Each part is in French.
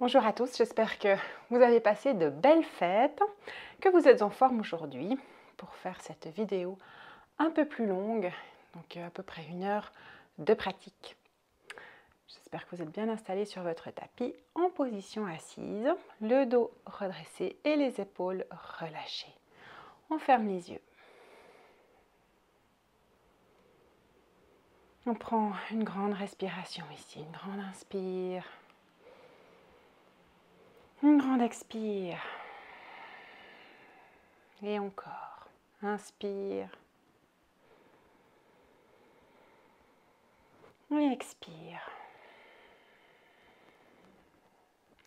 Bonjour à tous, j'espère que vous avez passé de belles fêtes, que vous êtes en forme aujourd'hui pour faire cette vidéo un peu plus longue, donc à peu près 1 heure de pratique. J'espère que vous êtes bien installé sur votre tapis en position assise, le dos redressé et les épaules relâchées. On ferme les yeux. On prend une grande respiration ici, une grande inspire, une grande expire. Et encore. Inspire. Et expire.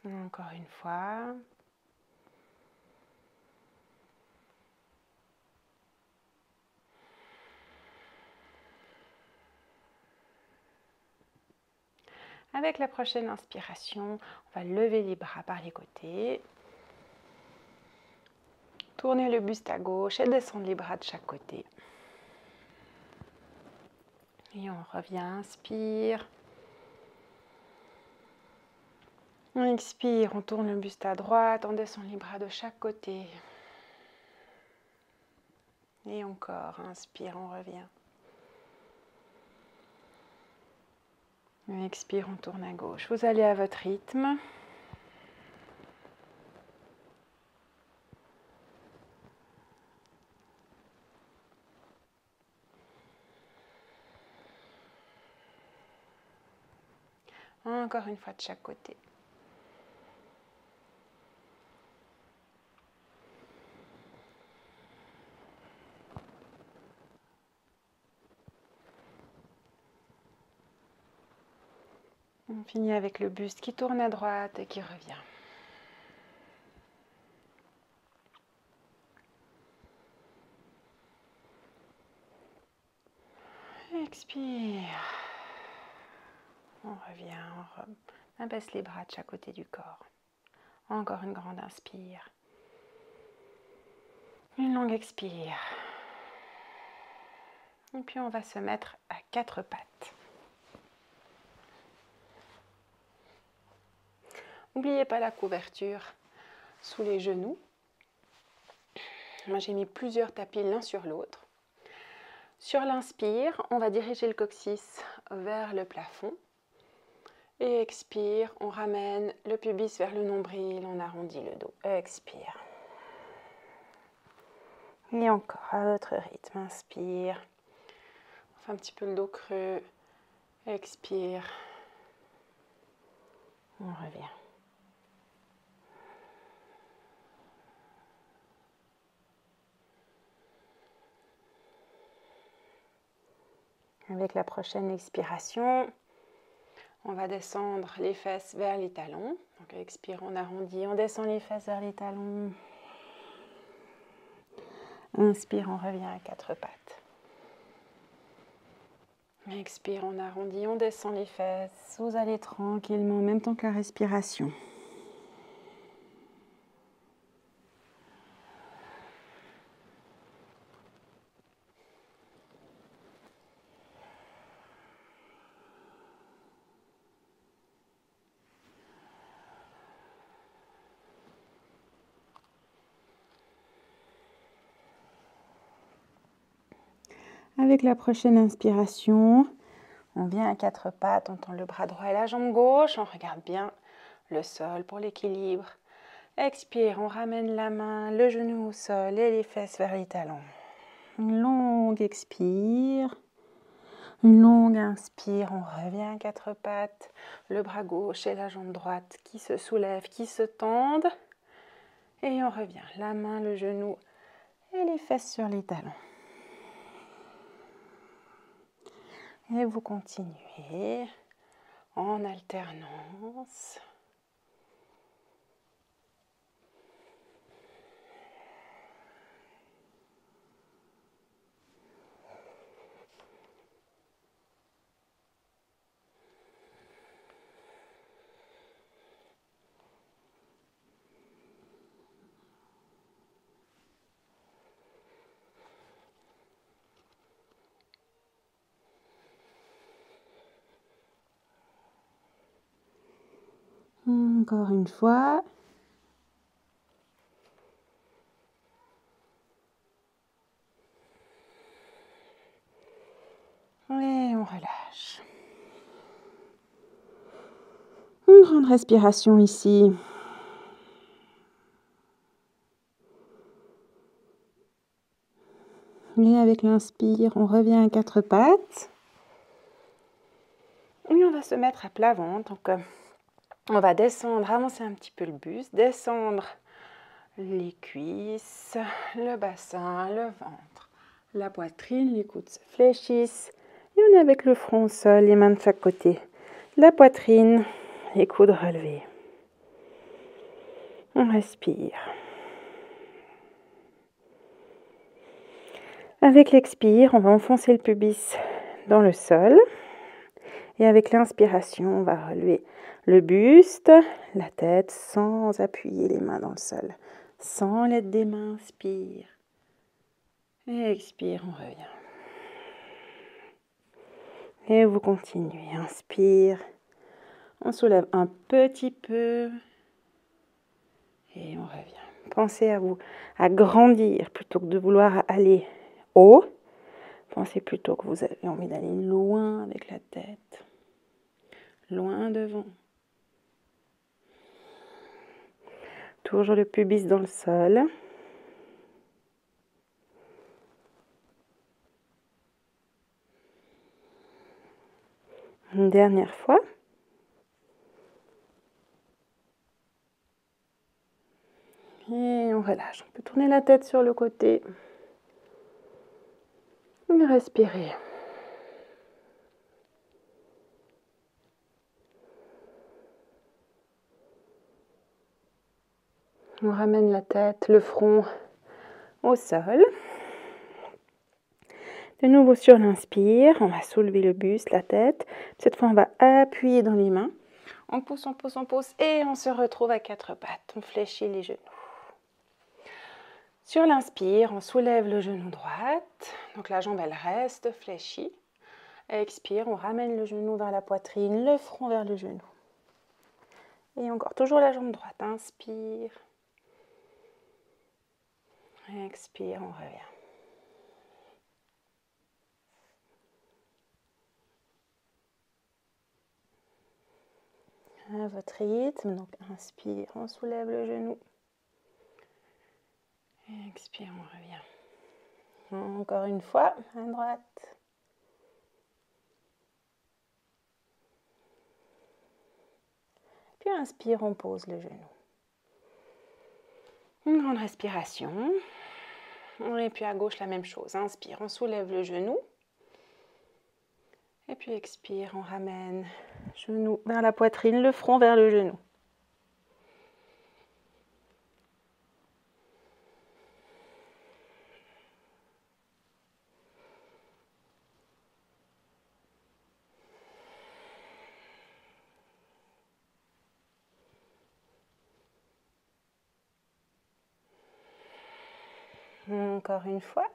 Encore une fois. Avec la prochaine inspiration, on va lever les bras par les côtés. Tourner le buste à gauche et descendre les bras de chaque côté. Et on revient, inspire. On expire, on tourne le buste à droite, on descend les bras de chaque côté. Et encore, inspire, on revient. On expire, on tourne à gauche. Vous allez à votre rythme. Encore une fois de chaque côté. On finit avec le buste qui tourne à droite et qui revient. Expire. On revient, on abaisse les bras de chaque côté du corps. Encore une grande inspire. Une longue expire. Et puis on va se mettre à 4 pattes. N'oubliez pas la couverture sous les genoux. Moi j'ai mis plusieurs tapis l'un sur l'autre. Sur l'inspire, on va diriger le coccyx vers le plafond. Et expire, on ramène le pubis vers le nombril, on arrondit le dos. Expire. Et encore à votre rythme, inspire. On fait un petit peu le dos creux. Expire. On revient. Avec la prochaine expiration, on va descendre les fesses vers les talons. Donc expire, on arrondit, on descend les fesses vers les talons. Inspire, on revient à 4 pattes. Expire, on arrondit, on descend les fesses. Vous allez tranquillement, en même temps que la respiration. Avec la prochaine inspiration, on vient à 4 pattes, on tend le bras droit et la jambe gauche, on regarde bien le sol pour l'équilibre. Expire, on ramène la main, le genou au sol et les fesses vers les talons. Une longue expire, une longue inspire, on revient à 4 pattes, le bras gauche et la jambe droite qui se soulèvent, qui se tendent. Et on revient, la main, le genou et les fesses sur les talons. Et vous continuez en alternance. Encore une fois. Et on relâche. Une grande respiration ici. Et avec l'inspire, on revient à quatre pattes. Et on va se mettre à plat ventre. Donc, on va descendre, avancer un petit peu le buste, descendre les cuisses, le bassin, le ventre, la poitrine, les coudes se fléchissent. Et on est avec le front au sol, les mains de chaque côté. La poitrine, les coudes relevés. On respire. Avec l'expire, on va enfoncer le pubis dans le sol. Et avec l'inspiration, on va relever le buste, la tête, sans appuyer les mains dans le sol. Sans l'aide des mains, inspire. Et expire, on revient. Et vous continuez. Inspire. On soulève un petit peu. Et on revient. Pensez à grandir plutôt que de vouloir aller haut. Pensez plutôt que vous avez envie d'aller loin avec la tête. Loin devant. Toujours le pubis dans le sol. Une dernière fois. Et on relâche. On peut tourner la tête sur le côté. Et respirer. On ramène la tête, le front au sol. De nouveau sur l'inspire, on va soulever le buste, la tête. Cette fois, on va appuyer dans les mains. On pousse, on pousse, on pousse et on se retrouve à quatre pattes. On fléchit les genoux. Sur l'inspire, on soulève le genou droit. Donc la jambe, elle reste fléchie. Expire, on ramène le genou vers la poitrine, le front vers le genou. Et encore, toujours la jambe droite. Inspire. Expire, on revient. À votre rythme, donc inspire, on soulève le genou. Expire, on revient. Encore une fois, à droite. Puis inspire, on pose le genou. Une grande respiration. Et puis à gauche, la même chose. Inspire, on soulève le genou. Et puis expire, on ramène genou vers la poitrine, le front vers le genou. Encore une fois.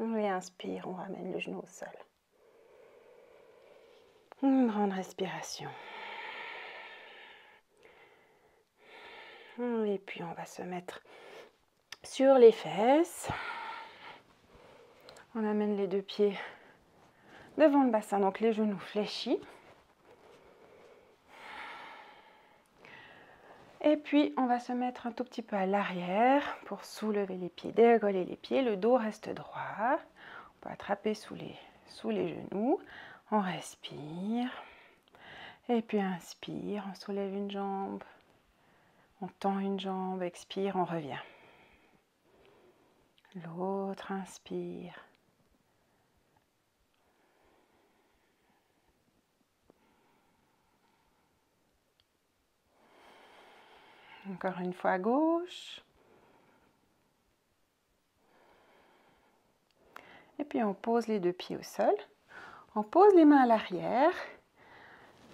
Et inspire, on ramène le genou au sol. Une grande respiration. Et puis on va se mettre sur les fesses. On amène les deux pieds devant le bassin, donc les genoux fléchis. Et puis, on va se mettre un tout petit peu à l'arrière pour soulever les pieds, décoller les pieds. Le dos reste droit. On peut attraper sous les genoux. On respire. Et puis, inspire. On soulève une jambe. On tend une jambe. Expire. On revient. L'autre, inspire. Encore une fois à gauche. Et puis on pose les deux pieds au sol. On pose les mains à l'arrière.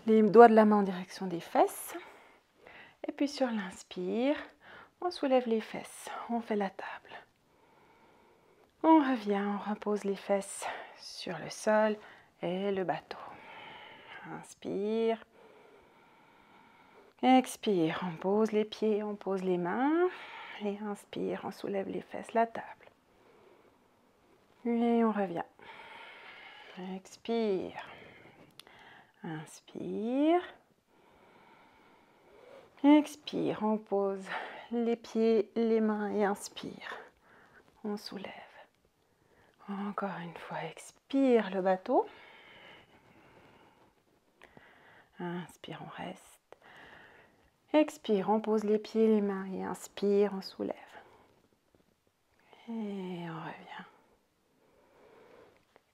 Les doigts de la main en direction des fesses. Et puis sur l'inspire, on soulève les fesses. On fait la table. On revient, on repose les fesses sur le sol. et le bateau. Inspire. Expire, on pose les pieds, on pose les mains. Et inspire, on soulève les fesses, la table. Et on revient. Expire. Inspire. Expire, on pose les pieds, les mains et inspire. On soulève. Encore une fois, expire le bateau. Inspire, on reste. Expire, on pose les pieds, les mains et inspire, on soulève. Et on revient.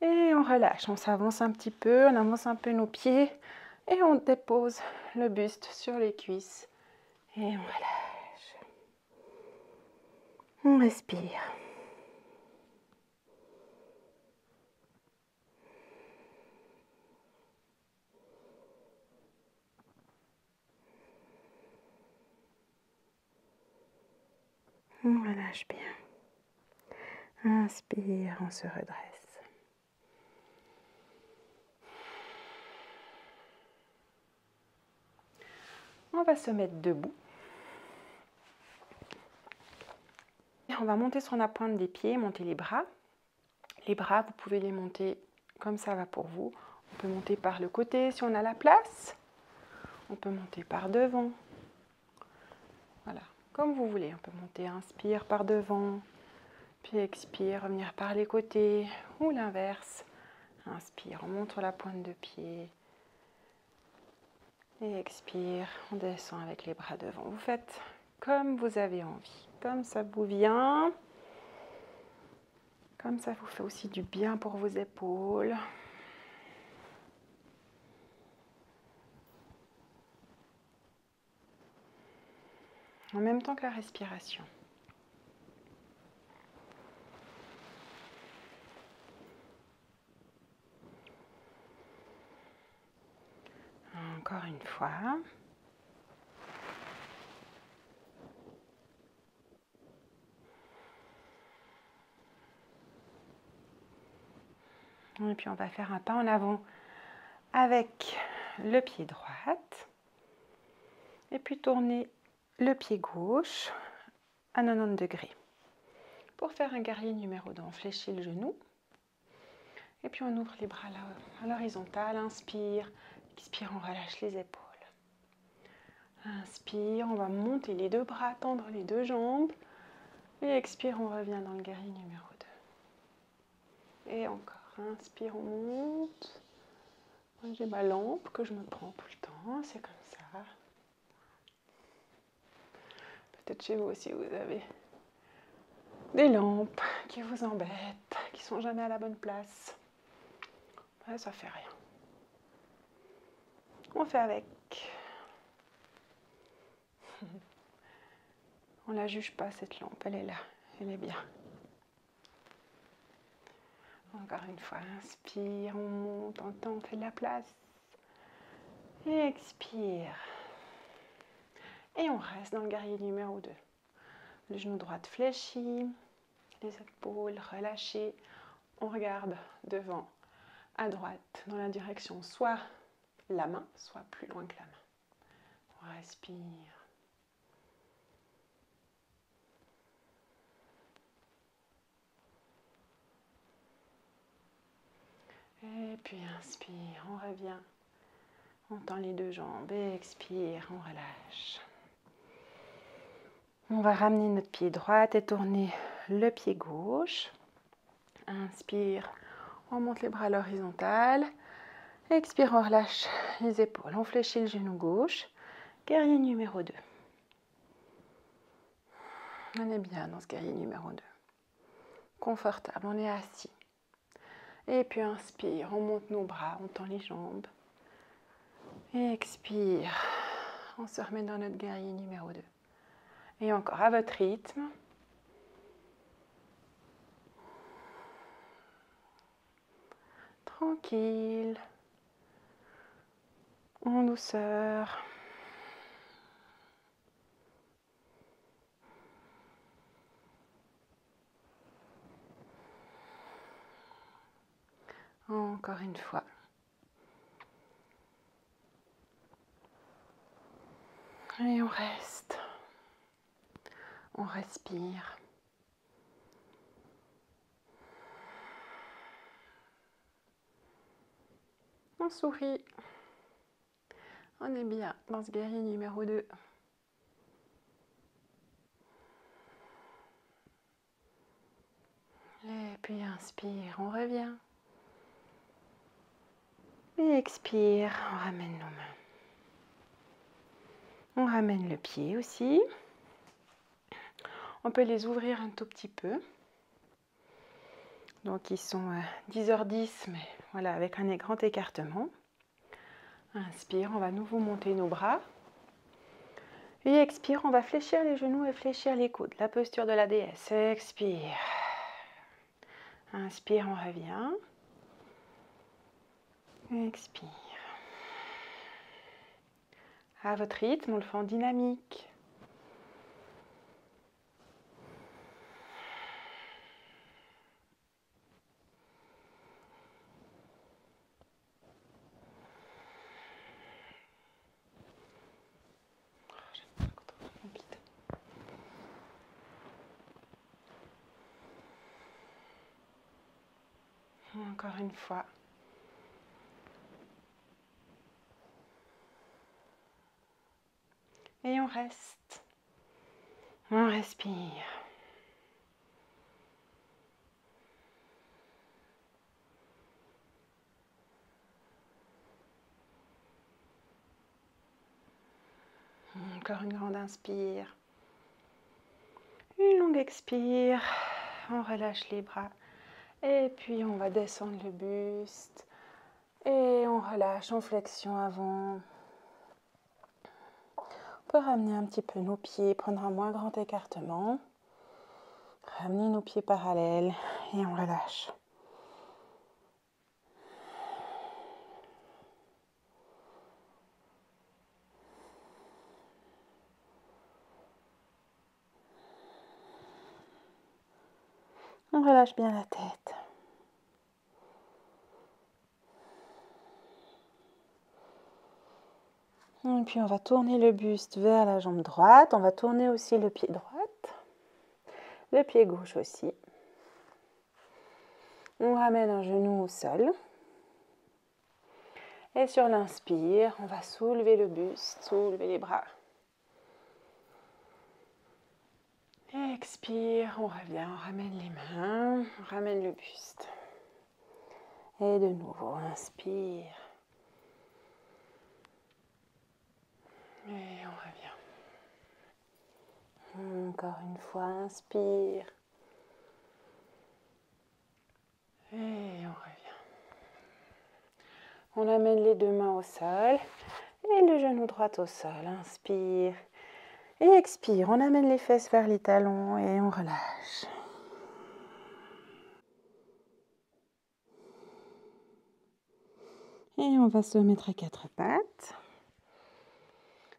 Et on relâche, on s'avance un petit peu, on avance un peu nos pieds et on dépose le buste sur les cuisses. Et on relâche. On respire. On relâche bien. Inspire, on se redresse. On va se mettre debout. On va monter sur la pointe des pieds, monter les bras. Les bras, vous pouvez les monter comme ça va pour vous. On peut monter par le côté si on a la place. On peut monter par devant. Voilà, comme vous voulez. On peut monter, inspire par devant, puis expire, revenir par les côtés ou l'inverse. Inspire, on monte sur la pointe de pied. Et expire, on descend avec les bras devant. Vous faites comme vous avez envie, comme ça vous vient. Comme ça vous fait aussi du bien pour vos épaules. En même temps que la respiration. Encore une fois. Et puis on va faire un pas en avant avec le pied droit. Et puis tourner le pied gauche à 90 degrés. Pour faire un guerrier numéro 2, on fléchit le genou. Et puis on ouvre les bras à l'horizontale. Inspire. Expire, on relâche les épaules. Inspire, on va monter les deux bras, tendre les deux jambes. Et expire, on revient dans le guerrier numéro 2. Et encore. Inspire, on monte. Moi, j'ai ma lampe que je me prends tout le temps. C'est comme ça. Peut-être chez vous aussi, vous avez des lampes qui vous embêtent, qui sont jamais à la bonne place. Ouais, ça fait rien. On fait avec. On la juge pas, cette lampe, elle est là, elle est bien. Encore une fois, inspire, on monte, on fait de la place. Et expire. Et on reste dans le guerrier numéro 2. Le genou droit fléchi, les épaules relâchées. On regarde devant, à droite, dans la direction soit la main, soit plus loin que la main. On respire. Et puis inspire, on revient. On tend les deux jambes et expire, on relâche. On va ramener notre pied droit et tourner le pied gauche. Inspire, on monte les bras à l'horizontale. Expire, on relâche les épaules. On fléchit le genou gauche. Guerrier numéro 2. On est bien dans ce guerrier numéro 2. Confortable, on est assis. Et puis inspire, on monte nos bras, on tend les jambes. Et expire, on se remet dans notre guerrier numéro 2. Et encore à votre rythme. Tranquille. En douceur. Encore une fois. on reste. On respire. On sourit. On est bien dans ce guerrier numéro 2. Et puis inspire, on revient. Et expire, on ramène nos mains. On ramène le pied aussi. On peut les ouvrir un tout petit peu. Donc ils sont 10h10, mais voilà, avec un grand écartement. Inspire, on va nouveau monter nos bras. Et expire, on va fléchir les genoux et fléchir les coudes. La posture de la déesse. Expire. Inspire, on revient. Expire. À votre rythme, on le fait en dynamique. Encore une fois. Et on reste. On respire. Encore une grande inspire. Une longue expire. On relâche les bras. Et puis on va descendre le buste. Et on relâche en flexion avant. On peut ramener un petit peu nos pieds, prendre un moins grand écartement. Ramener nos pieds parallèles et on relâche. On relâche bien la tête. Et puis on va tourner le buste vers la jambe droite. On va tourner aussi le pied droit. Le pied gauche aussi. On ramène un genou au sol. Et sur l'inspire, on va soulever le buste, soulever les bras. Expire, on revient, on ramène les mains, on ramène le buste. Et de nouveau, inspire. Et on revient. Encore une fois, inspire. Et on revient. On amène les deux mains au sol et le genou droit au sol. Inspire et expire. On amène les fesses vers les talons et on relâche. Et on va se mettre à quatre pattes.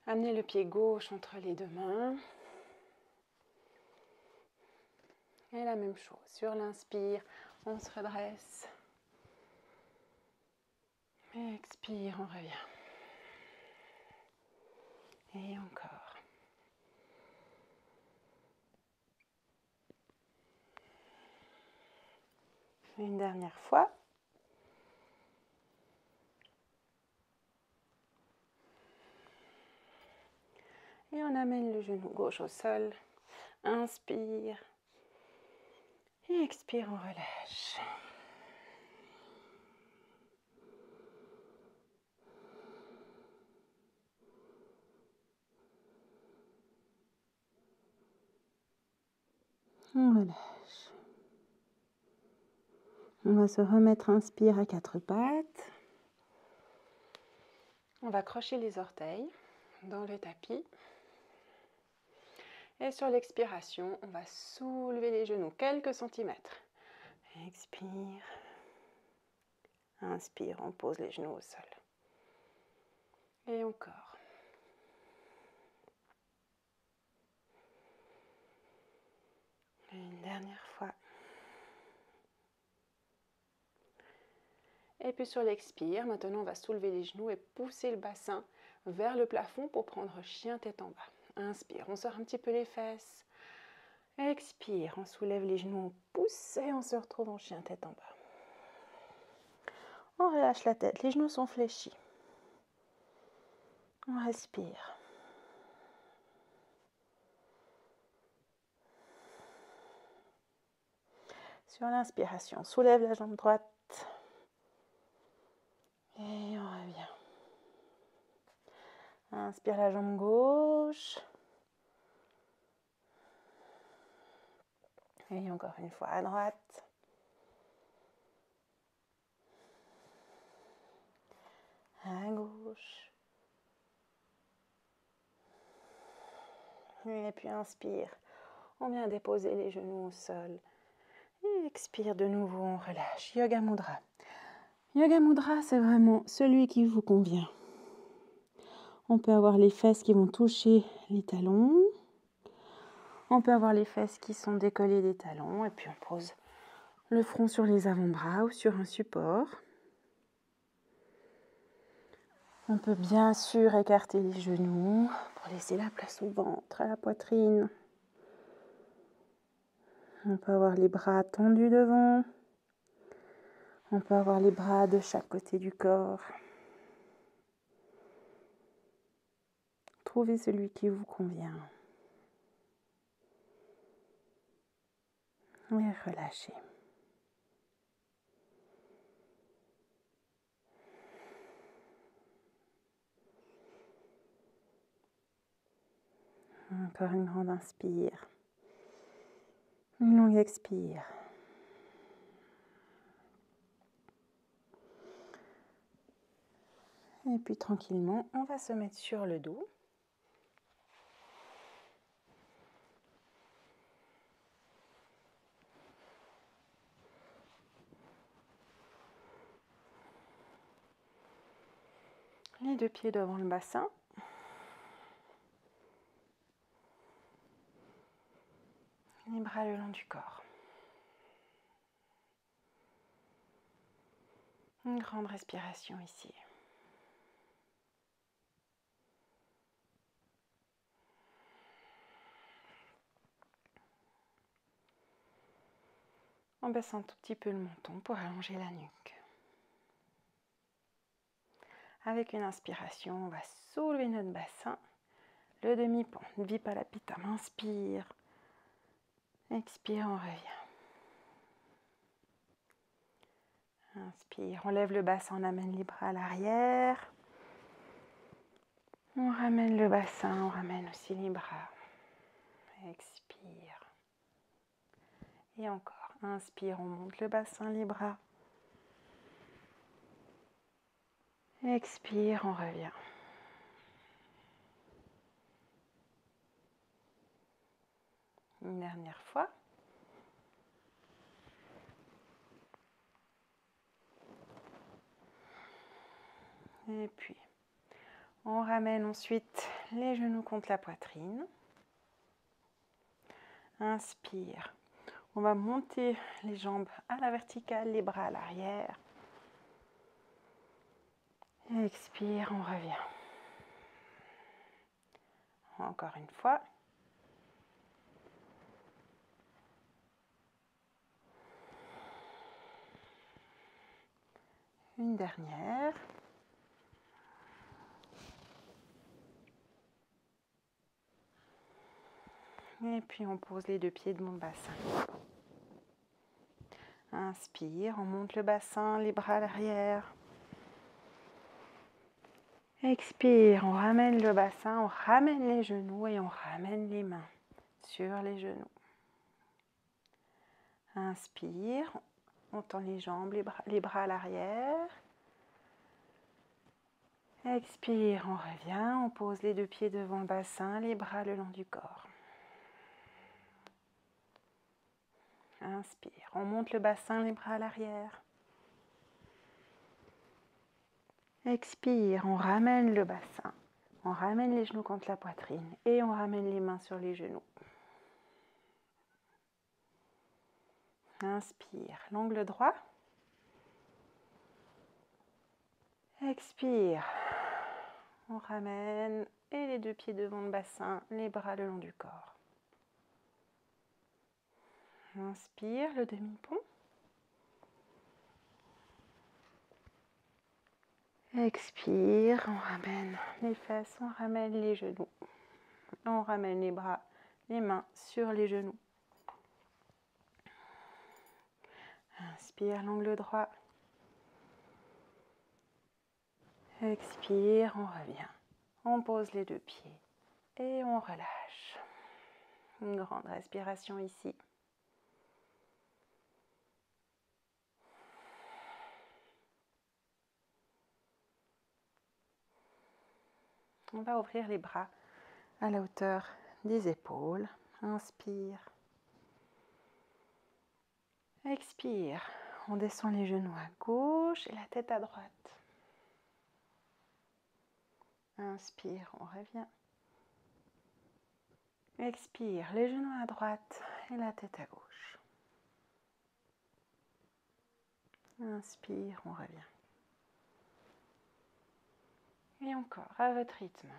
Amener le pied gauche entre les deux mains. Et la même chose. Sur l'inspire, on se redresse. Expire, on revient. Et encore. Une dernière fois. Et on amène le genou gauche au sol. Inspire. Et expire, on relâche. On relâche. On va se remettre inspire à quatre pattes. On va crocher les orteils dans le tapis. Et sur l'expiration, on va soulever les genoux quelques centimètres. Expire. Inspire, on pose les genoux au sol. Et encore. Une dernière fois. Et puis sur l'expire, maintenant on va soulever les genoux et pousser le bassin vers le plafond pour prendre chien tête en bas. Inspire, on sort un petit peu les fesses. Expire, on soulève les genoux, on pousse et on se retrouve en chien tête en bas. On relâche la tête, les genoux sont fléchis. On respire. Sur l'inspiration, soulève la jambe droite. Et on revient. Inspire la jambe gauche. Et encore une fois à droite. À gauche. Et puis inspire. On vient déposer les genoux au sol. Et expire de nouveau, on relâche. Yoga Mudra. Yoga Mudra, c'est vraiment celui qui vous convient. On peut avoir les fesses qui vont toucher les talons. On peut avoir les fesses qui sont décollées des talons. Et puis on pose le front sur les avant-bras ou sur un support. On peut bien sûr écarter les genoux pour laisser la place au ventre, à la poitrine. On peut avoir les bras tendus devant. On peut avoir les bras de chaque côté du corps. Trouvez celui qui vous convient. Et relâchez. Encore une grande inspire. Une longue expire. Et puis tranquillement, on va se mettre sur le dos. Les deux pieds devant le bassin. Les bras le long du corps. Une grande respiration ici. On baisse un tout petit peu le menton pour allonger la nuque. Avec une inspiration, on va soulever notre bassin. Le demi-pont, Vipalapitam. Inspire. Expire, on revient. Inspire, on lève le bassin, on amène les bras à l'arrière. On ramène le bassin, on ramène aussi les bras. Expire. Et encore, inspire, on monte le bassin, les bras. Expire, on revient. Une dernière fois. Et puis, on ramène ensuite les genoux contre la poitrine. Inspire. On va monter les jambes à la verticale, les bras à l'arrière. Expire, on revient. Encore une fois. Une dernière. Et puis on pose les deux pieds de mon bassin. Inspire, on monte le bassin, les bras à l'arrière. Expire, on ramène le bassin, on ramène les genoux et on ramène les mains sur les genoux. Inspire, on tend les jambes, les bras à l'arrière. Expire, on revient, on pose les deux pieds devant le bassin, les bras le long du corps. Inspire, on monte le bassin, les bras à l'arrière. Expire, on ramène le bassin, on ramène les genoux contre la poitrine et on ramène les mains sur les genoux. Inspire, l'angle droit. Expire, On ramène et les deux pieds devant le bassin, les bras le long du corps. Inspire, le demi-pont. Expire, on ramène les fesses, on ramène les genoux. On ramène les bras, les mains sur les genoux. Inspire, l'angle droit. Expire, on revient. On pose les deux pieds et on relâche. Une grande respiration ici. On va ouvrir les bras à la hauteur des épaules. Inspire. Expire. On descend les genoux à gauche et la tête à droite. Inspire, on revient. Expire, les genoux à droite et la tête à gauche. Inspire, on revient. Et encore, à votre rythme.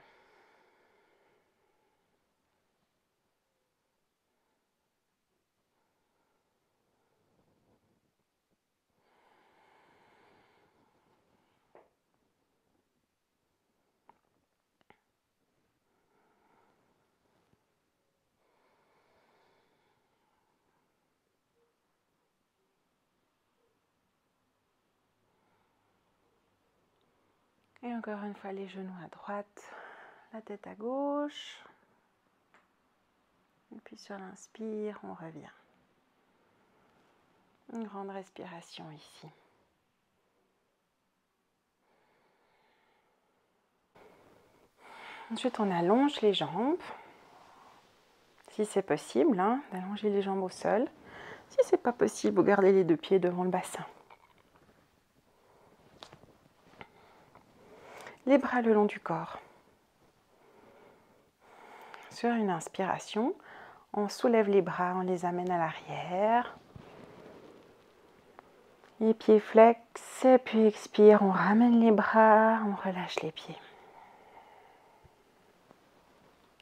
Et encore une fois, les genoux à droite, la tête à gauche. Et puis sur l'inspire, on revient. Une grande respiration ici. Ensuite, on allonge les jambes. Si c'est possible, d'allonger les jambes au sol. Si ce n'est pas possible, vous gardez les deux pieds devant le bassin. Les bras le long du corps. Sur une inspiration, on soulève les bras, on les amène à l'arrière. Les pieds flex, et puis expire, on ramène les bras, on relâche les pieds.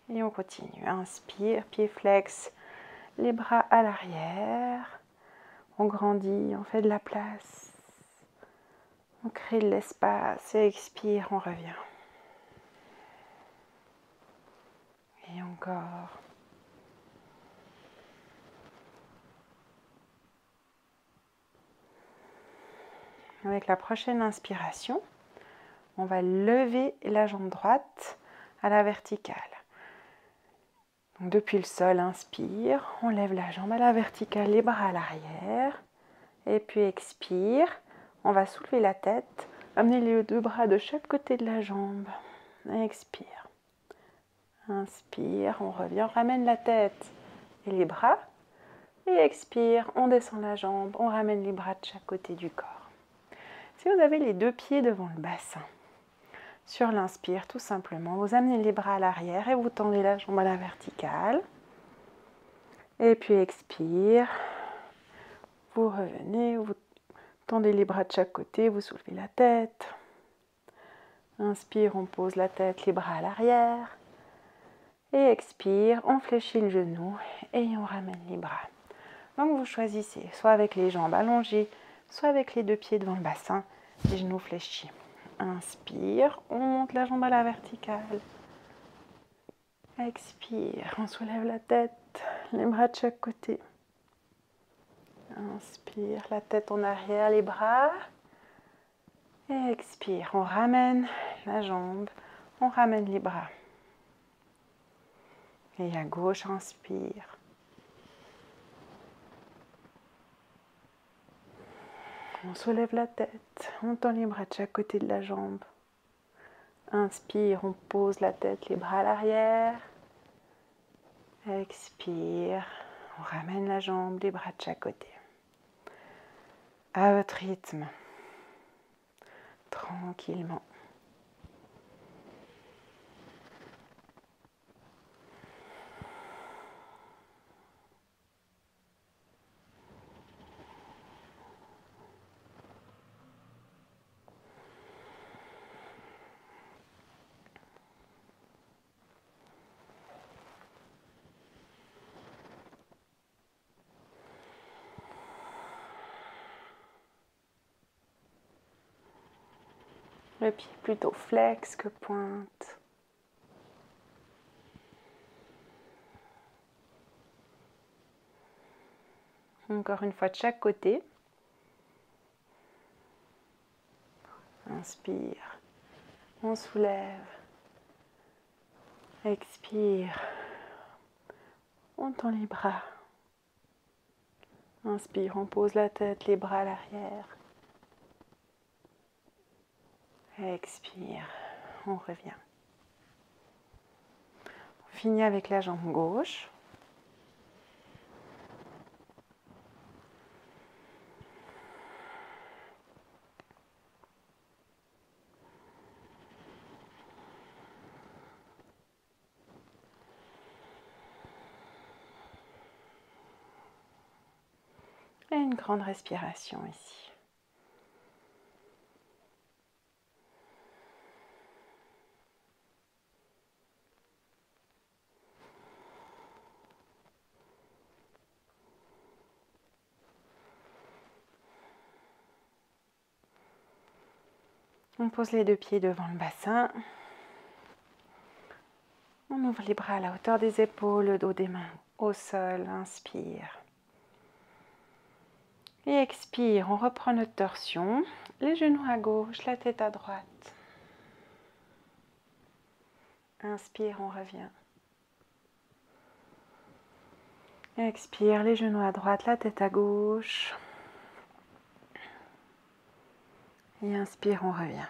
Et on continue. Inspire, pieds flex, les bras à l'arrière. On grandit, on fait de la place. On crée de l'espace et expire, on revient. Et encore. Avec la prochaine inspiration, on va lever la jambe droite à la verticale. Donc depuis le sol, inspire, on lève la jambe à la verticale, les bras à l'arrière. Et puis expire, on va soulever la tête, amener les deux bras de chaque côté de la jambe. Expire. Inspire, on revient, on ramène la tête et les bras. Et expire, on descend la jambe, on ramène les bras de chaque côté du corps. Si vous avez les deux pieds devant le bassin, sur l'inspire, tout simplement, vous amenez les bras à l'arrière et vous tendez la jambe à la verticale. Et puis expire, vous revenez, vous tendez les bras de chaque côté, vous soulevez la tête. Inspire, on pose la tête, les bras à l'arrière. Et expire, on fléchit le genou et on ramène les bras. Donc vous choisissez, soit avec les jambes allongées, soit avec les deux pieds devant le bassin, les genoux fléchis. Inspire, on monte la jambe à la verticale. Expire, on soulève la tête, les bras de chaque côté. Inspire, la tête en arrière, les bras. Et expire, on ramène la jambe, on ramène les bras. Et à gauche, inspire. On soulève la tête, on tend les bras de chaque côté de la jambe. Inspire, on pose la tête, les bras à l'arrière. Expire, on ramène la jambe, les bras de chaque côté. À votre rythme, tranquillement. Le pied plutôt flex que pointe. Encore une fois de chaque côté. Inspire. On soulève. Expire. On tend les bras. Inspire, on pose la tête, les bras à l'arrière. Expire, on revient. On finit avec la jambe gauche. Et une grande respiration ici. On pose les deux pieds devant le bassin. On ouvre les bras à la hauteur des épaules, le dos des mains au sol. Inspire. Et expire, on reprend notre torsion. Les genoux à gauche, la tête à droite. Inspire, on revient. Expire, les genoux à droite, la tête à gauche. Et inspire, on revient.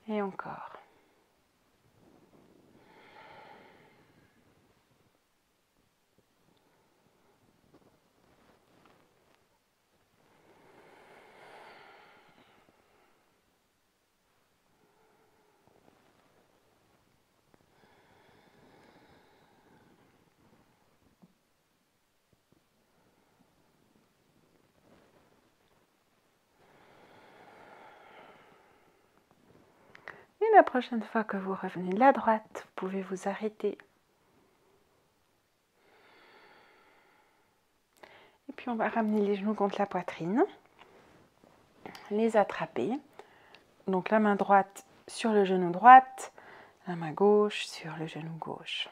Et encore. Et la prochaine fois que vous revenez de la droite, vous pouvez vous arrêter. Et puis on va ramener les genoux contre la poitrine. Les attraper. Donc la main droite sur le genou droit, la main gauche sur le genou gauche.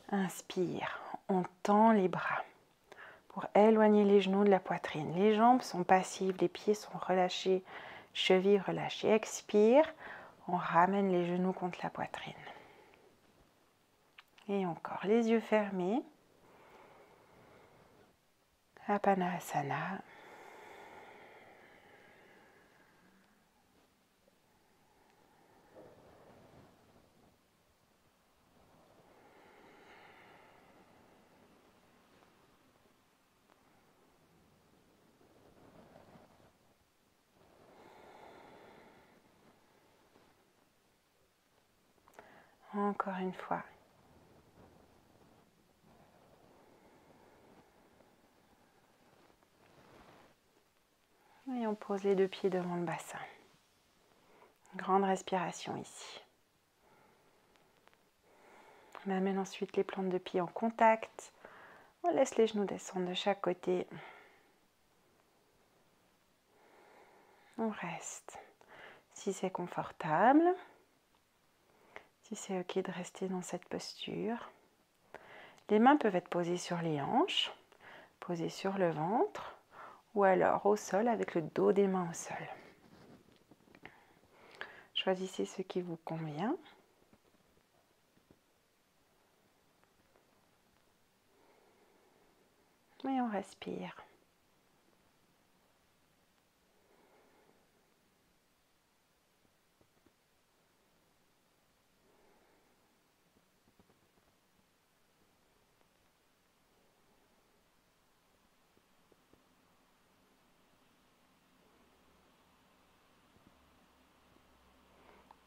Inspire, on tend les bras pour éloigner les genoux de la poitrine. Les jambes sont passives, les pieds sont relâchés, chevilles relâchées. Expire, on ramène les genoux contre la poitrine. Et encore, les yeux fermés. Apanasana. Encore une fois. Et on pose les deux pieds devant le bassin. Grande respiration ici. On amène ensuite les plantes de pied en contact. On laisse les genoux descendre de chaque côté. On reste. Si c'est confortable, si c'est ok de rester dans cette posture. Les mains peuvent être posées sur les hanches, posées sur le ventre, ou alors au sol avec le dos des mains au sol. Choisissez ce qui vous convient. Et on respire.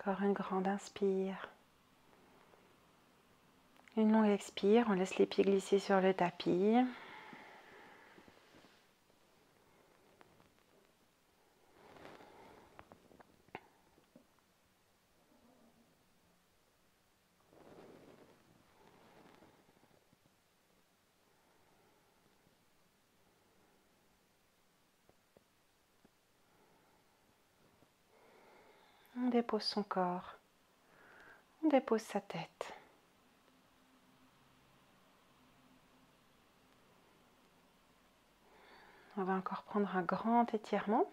Encore une grande inspire. Une longue expire, on laisse les pieds glisser sur le tapis. dépose son corps, on dépose sa tête. On va encore prendre un grand étirement.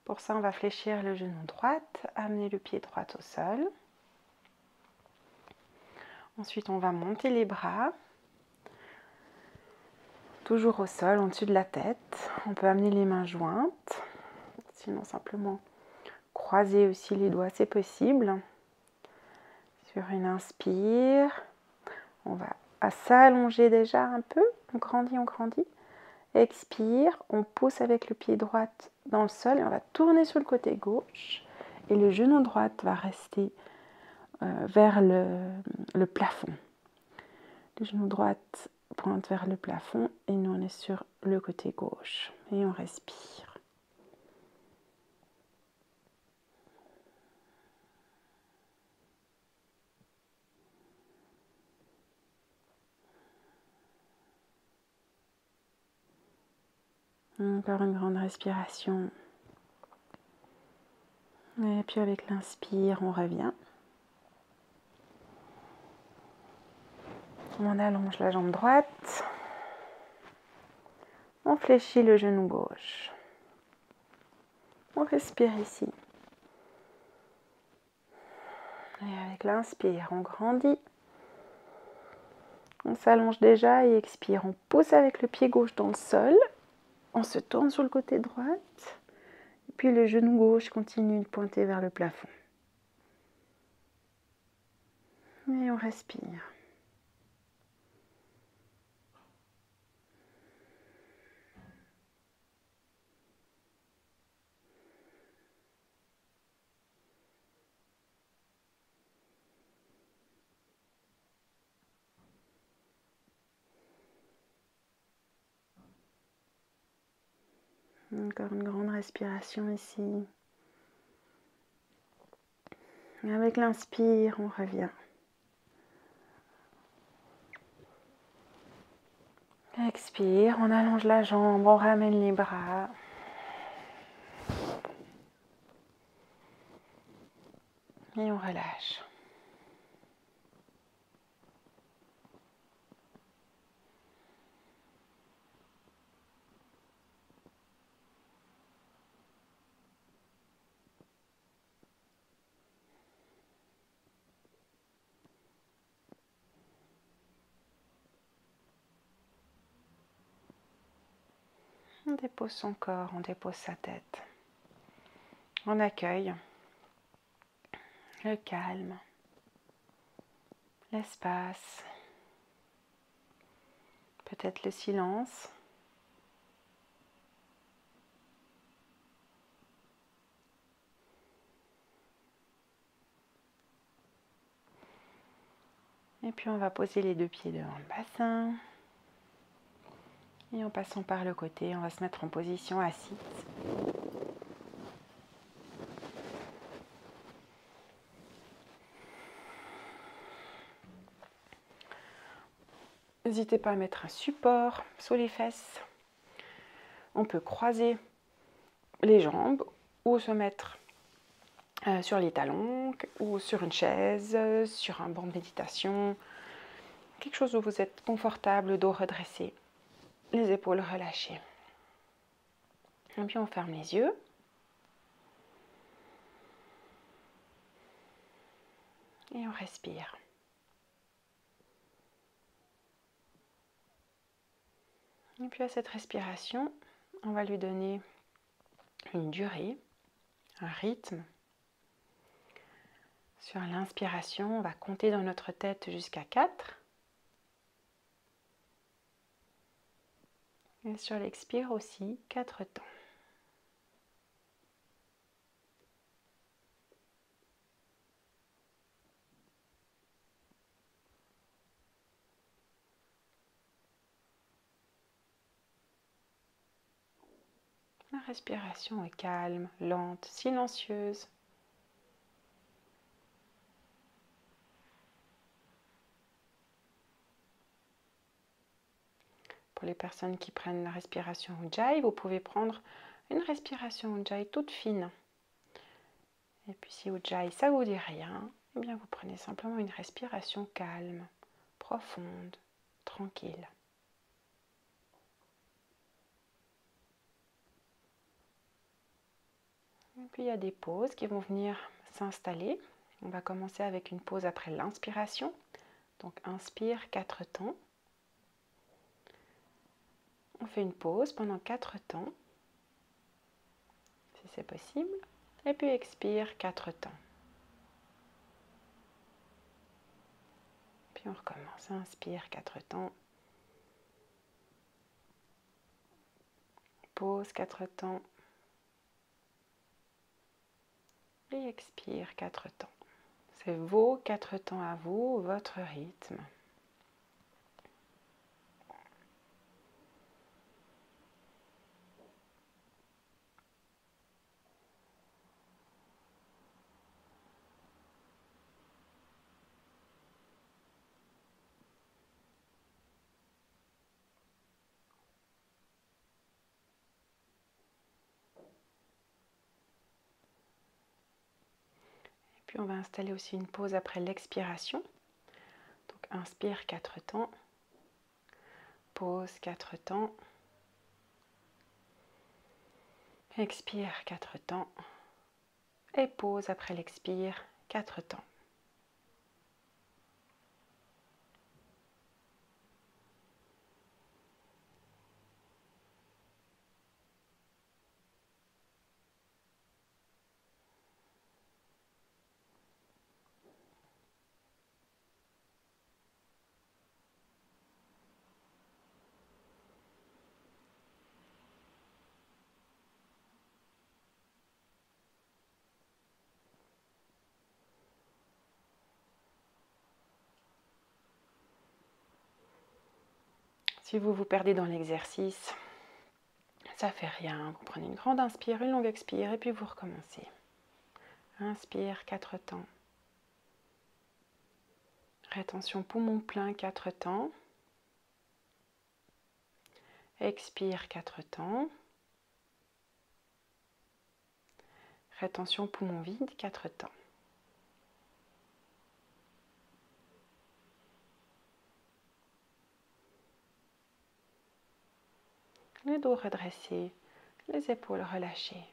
Pour ça, on va fléchir le genou droit, amener le pied droit au sol. Ensuite, on va monter les bras, toujours au sol, en dessus de la tête. On peut amener les mains jointes, sinon simplement croiser aussi les doigts, c'est possible. Sur une inspire, on va s'allonger déjà un peu, on grandit, on grandit. Expire, on pousse avec le pied droit dans le sol et on va tourner sur le côté gauche. Et le genou droit va rester vers le plafond. Le genou droit pointe vers le plafond et nous on est sur le côté gauche. Et on respire. Encore une grande respiration. Et puis avec l'inspire, on revient. On allonge la jambe droite. On fléchit le genou gauche. On respire ici. Et avec l'inspire, on grandit. On s'allonge déjà et expire. On pousse avec le pied gauche dans le sol. On se tourne sur le côté droit. Et puis le genou gauche continue de pointer vers le plafond. Et on respire. Encore une grande respiration ici. Et avec l'inspire, on revient. Expire, on allonge la jambe, on ramène les bras. Et on relâche. On dépose son corps, on dépose sa tête. On accueille le calme, l'espace, peut-être le silence. Et puis on va poser les deux pieds devant le bassin. Et en passant par le côté, on va se mettre en position assise. N'hésitez pas à mettre un support sous les fesses. On peut croiser les jambes ou se mettre sur les talons ou sur une chaise, sur un banc de méditation. Quelque chose où vous êtes confortable, dos redressé, les épaules relâchées. Et puis on ferme les yeux. Et on respire. Et puis à cette respiration, on va lui donner une durée, un rythme. Sur l'inspiration, on va compter dans notre tête jusqu'à 4. Et sur l'expire aussi, 4 temps. La respiration est calme, lente, silencieuse. Pour les personnes qui prennent la respiration Ujjayi, vous pouvez prendre une respiration Ujjayi toute fine. Et puis si Ujjayi, ça vous dit rien, eh bien vous prenez simplement une respiration calme, profonde, tranquille. Et puis il y a des pauses qui vont venir s'installer. On va commencer avec une pause après l'inspiration. Donc inspire 4 temps. On fait une pause pendant 4 temps, si c'est possible. Et puis expire 4 temps. Puis on recommence. Inspire 4 temps. Pause 4 temps. Et expire 4 temps. C'est vos 4 temps à vous, votre rythme. Puis on va installer aussi une pause après l'expiration. Donc inspire 4 temps. Pause 4 temps. Expire 4 temps. Et pause après l'expire 4 temps. Si vous vous perdez dans l'exercice, ça fait rien. Vous prenez une grande inspire, une longue expire et puis vous recommencez. Inspire 4 temps. Rétention poumon plein 4 temps. Expire 4 temps. Rétention poumon vide 4 temps. Le dos redressé, les épaules relâchées.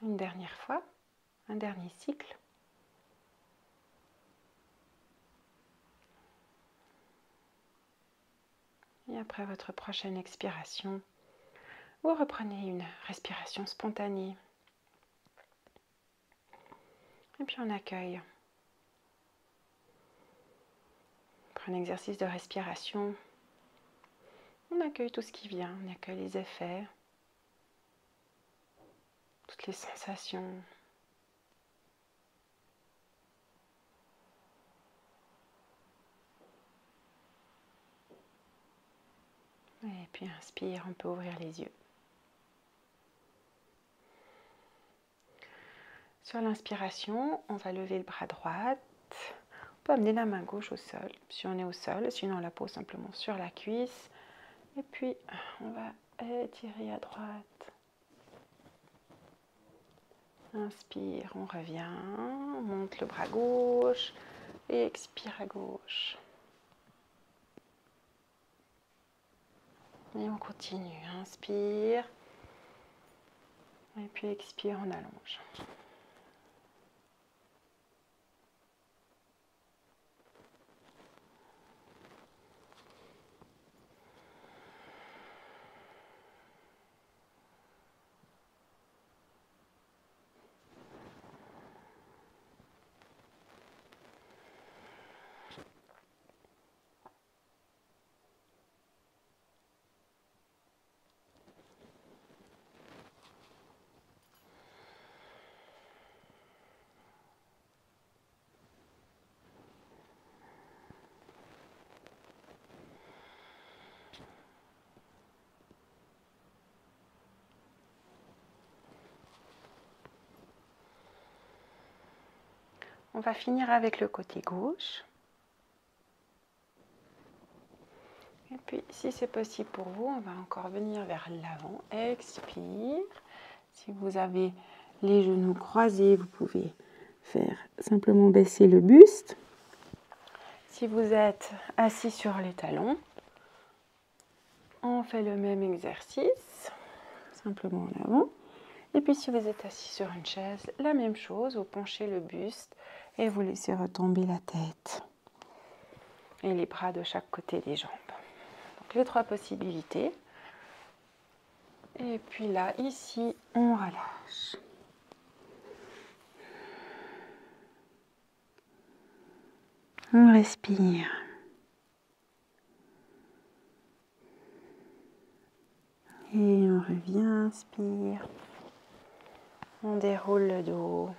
Une dernière fois, un dernier cycle. Et après votre prochaine expiration, vous reprenez une respiration spontanée. Et puis on accueille. Après un exercice de respiration, on accueille tout ce qui vient, on accueille les effets, toutes les sensations. Et puis inspire, on peut ouvrir les yeux. Sur l'inspiration, on va lever le bras droit. On peut amener la main gauche au sol, si on est au sol, sinon on la pose simplement sur la cuisse. Et puis, on va étirer à droite. Inspire, on revient, on monte le bras gauche et expire à gauche. Et on continue, inspire. Et puis expire, on allonge. On va finir avec le côté gauche. Et puis, si c'est possible pour vous, on va encore venir vers l'avant. Expire. Si vous avez les genoux croisés, vous pouvez faire simplement baisser le buste. Si vous êtes assis sur les talons, on fait le même exercice, simplement en avant. Et puis si vous êtes assis sur une chaise, la même chose, vous penchez le buste et vous laissez retomber la tête. Et les bras de chaque côté des jambes. Donc les 3 possibilités. Et puis là, ici, on relâche. On respire. Et on revient, inspire. On déroule le dos.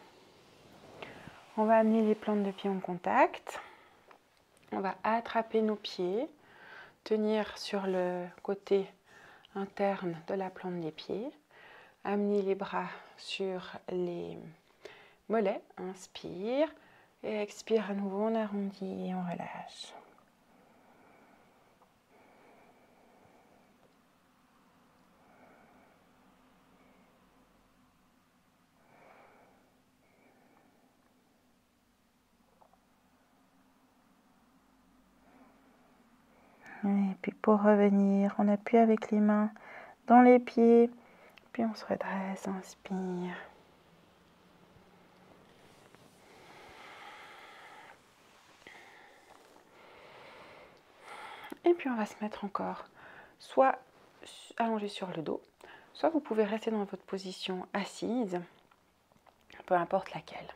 On va amener les plantes de pied en contact. On va attraper nos pieds, tenir sur le côté interne de la plante des pieds. Amener les bras sur les mollets. Inspire. Et expire à nouveau, on arrondit et on relâche. Et puis pour revenir, on appuie avec les mains dans les pieds, puis on se redresse, inspire. Et puis on va se mettre encore soit allongé sur le dos, soit vous pouvez rester dans votre position assise, peu importe laquelle.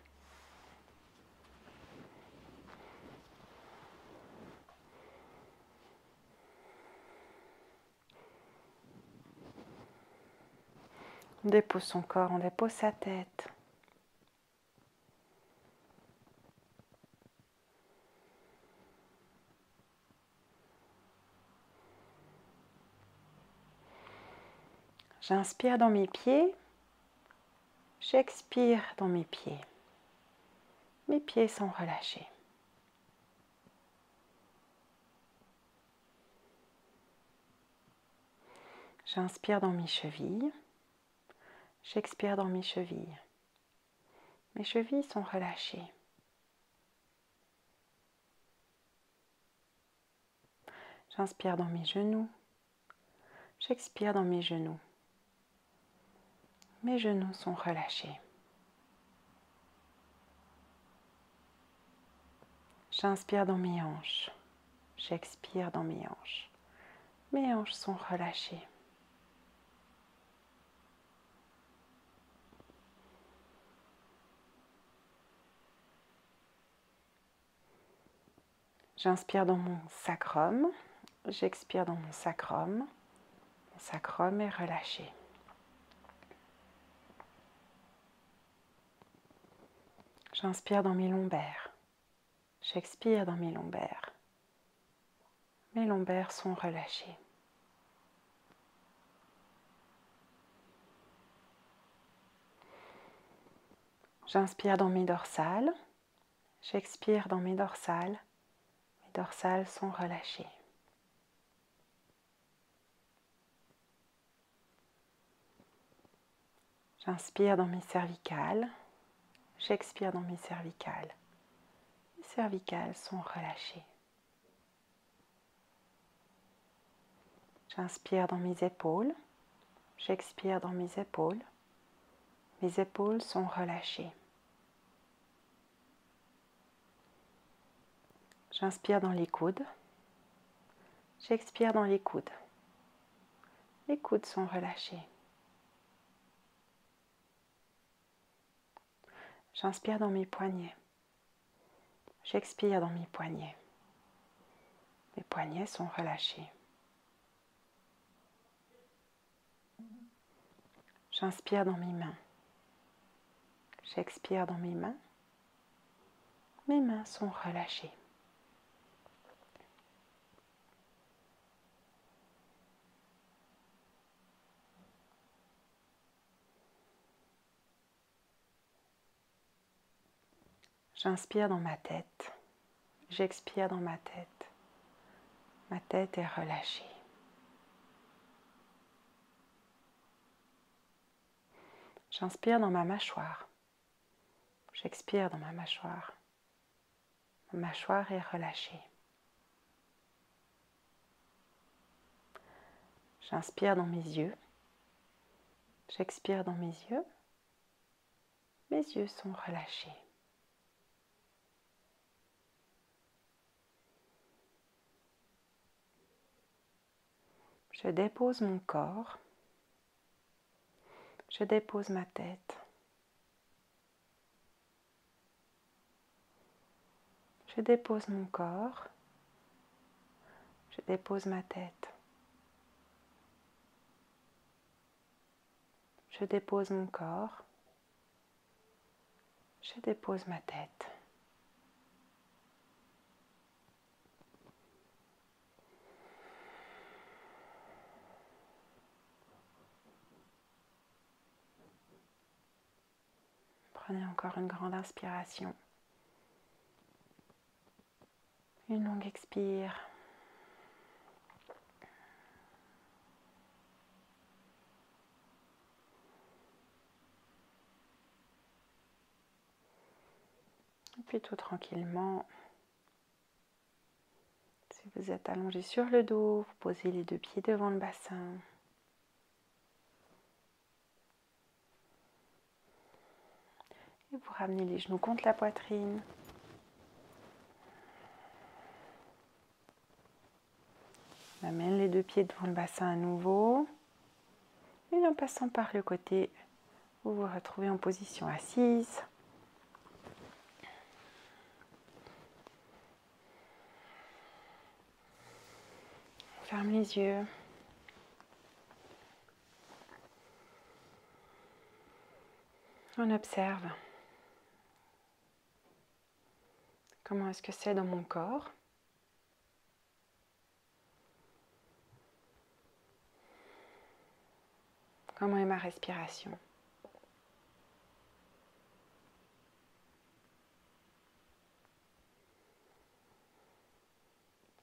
On dépose son corps, on dépose sa tête. J'inspire dans mes pieds, j'expire dans mes pieds. Mes pieds sont relâchés. J'inspire dans mes chevilles, j'expire dans mes chevilles. Mes chevilles sont relâchées. J'inspire dans mes genoux, j'expire dans mes genoux. Mes genoux sont relâchés. J'inspire dans mes hanches, j'expire dans mes hanches. Mes hanches sont relâchées. J'inspire dans mon sacrum, j'expire dans mon sacrum. Mon sacrum est relâché. J'inspire dans mes lombaires, j'expire dans mes lombaires. Mes lombaires sont relâchés. J'inspire dans mes dorsales, j'expire dans mes dorsales. Mes dorsales sont relâchées. J'inspire dans mes cervicales, j'expire dans mes cervicales. Mes cervicales sont relâchées. J'inspire dans mes épaules, j'expire dans mes épaules. Mes épaules sont relâchées. J'inspire dans les coudes, j'expire dans les coudes. Les coudes sont relâchés. J'inspire dans mes poignets, j'expire dans mes poignets. Mes poignets sont relâchés. J'inspire dans mes mains, j'expire dans mes mains. Mes mains sont relâchées. J'inspire dans ma tête. J'expire dans ma tête. Ma tête est relâchée. J'inspire dans ma mâchoire. J'expire dans ma mâchoire. Ma mâchoire est relâchée. J'inspire dans mes yeux. J'expire dans mes yeux. Mes yeux sont relâchés. Je dépose mon corps. Je dépose ma tête. Je dépose mon corps. Je dépose ma tête. Je dépose mon corps. Je dépose ma tête. Prenez encore une grande inspiration. Une longue expire. Et puis tout tranquillement, si vous êtes allongé sur le dos, vous posez les deux pieds devant le bassin. Et vous ramenez les genoux contre la poitrine. On amène les deux pieds devant le bassin à nouveau. Et en passant par le côté, vous vous retrouvez en position assise. On ferme les yeux. On observe. Comment est-ce que c'est dans mon corps? Comment est ma respiration?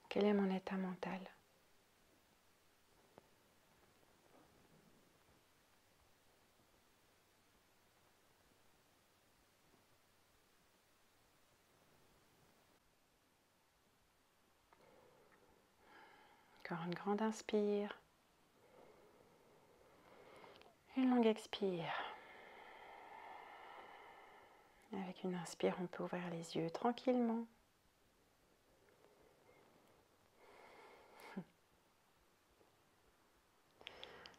Quel est mon état mental? Encore une grande inspire. Une longue expire. Avec une inspire, on peut ouvrir les yeux tranquillement.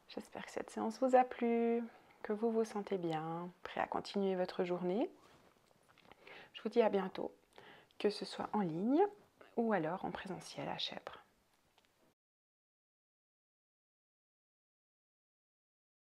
J'espère que cette séance vous a plu, que vous vous sentez bien, prêt à continuer votre journée. Je vous dis à bientôt, que ce soit en ligne ou alors en présentiel à Chèvres.